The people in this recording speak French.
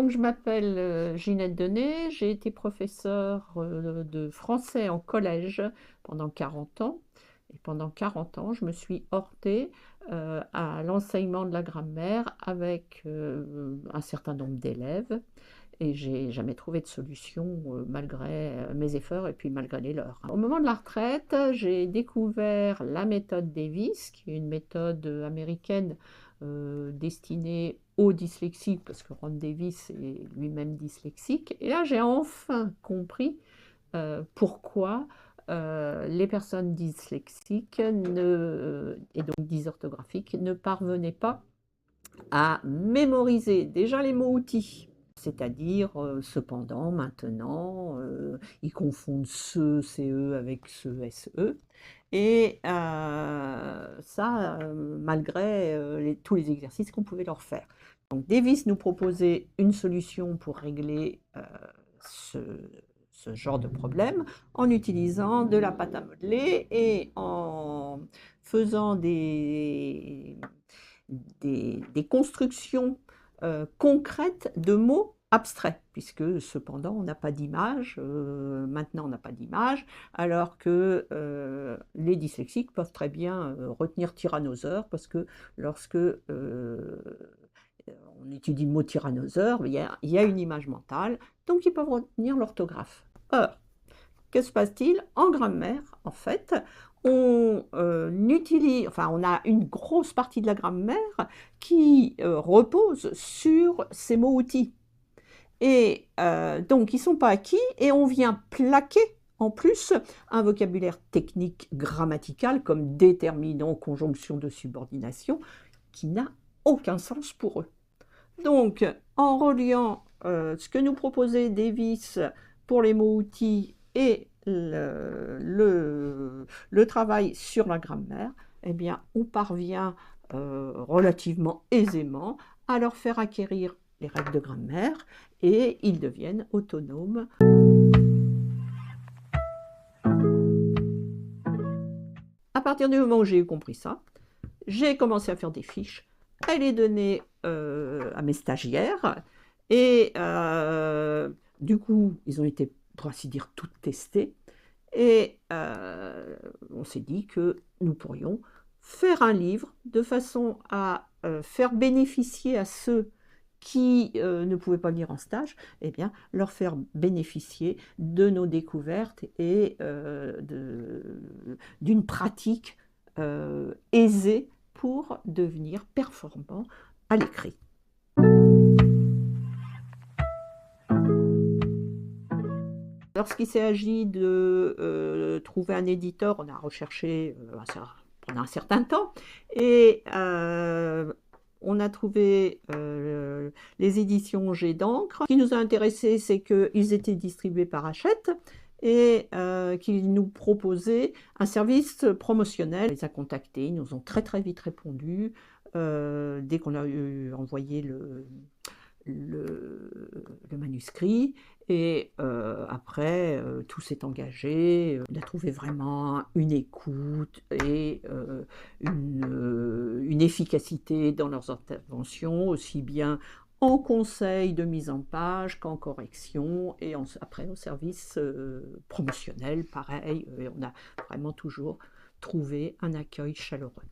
Donc je m'appelle Ginette Denay, j'ai été professeure de français en collège pendant 40 ans. Et pendant 40 ans, je me suis heurtée à l'enseignement de la grammaire avec un certain nombre d'élèves. Et j'ai jamais trouvé de solution malgré mes efforts et puis malgré les leurs. Au moment de la retraite, j'ai découvert la méthode Davis, qui est une méthode américaine destinée aux dyslexiques, parce que Ron Davis est lui-même dyslexique. Et là, j'ai enfin compris pourquoi les personnes dyslexiques et donc dysorthographiques ne parvenaient pas à mémoriser déjà les mots-outils, c'est-à-dire cependant, maintenant, ils confondent ce, CE avec ce, SE, et ça, malgré tous les exercices qu'on pouvait leur faire. Donc Davis nous proposait une solution pour régler ce, ce genre de problème en utilisant de la pâte à modeler et en faisant des constructions concrètes de mots abstraits, puisque cependant on n'a pas d'image, maintenant on n'a pas d'image, alors que les dyslexiques peuvent très bien retenir tyrannosaure, parce que lorsque on étudie le mot tyrannosaure, il y a une image mentale, donc ils peuvent retenir l'orthographe. Or, que se passe-t-il en grammaire? En fait, on a une grosse partie de la grammaire qui repose sur ces mots-outils. Et donc, ils ne sont pas acquis et on vient plaquer en plus un vocabulaire technique grammatical comme déterminant, conjonction de subordination, qui n'a aucun sens pour eux. Donc, en reliant ce que nous proposait Davis pour les mots-outils et le travail sur la grammaire, eh bien, on parvient relativement aisément à leur faire acquérir les règles de grammaire et ils deviennent autonomes. À partir du moment où j'ai compris ça, j'ai commencé à faire des fiches. Elle est donnée à mes stagiaires et du coup, ils ont été, pour ainsi dire, toutes testées. Et on s'est dit que nous pourrions faire un livre de façon à faire bénéficier à ceux qui ne pouvaient pas venir en stage, eh bien, leur faire bénéficier de nos découvertes et d'une pratique aisée pour devenir performant à l'écrit. Lorsqu'il s'est agi de trouver un éditeur, on a recherché pendant un certain temps et on a trouvé les éditions Jet d'encre. Ce qui nous a intéressé, c'est qu'ils étaient distribués par Hachette et qu'ils nous proposaient un service promotionnel. On les a contactés, ils nous ont très très vite répondu dès qu'on a envoyé le manuscrit et après tout s'est engagé, on a trouvé vraiment une écoute et une efficacité dans leurs interventions, aussi bien en conseil de mise en page qu'en correction et après au service promotionnel, pareil, et on a vraiment toujours trouvé un accueil chaleureux.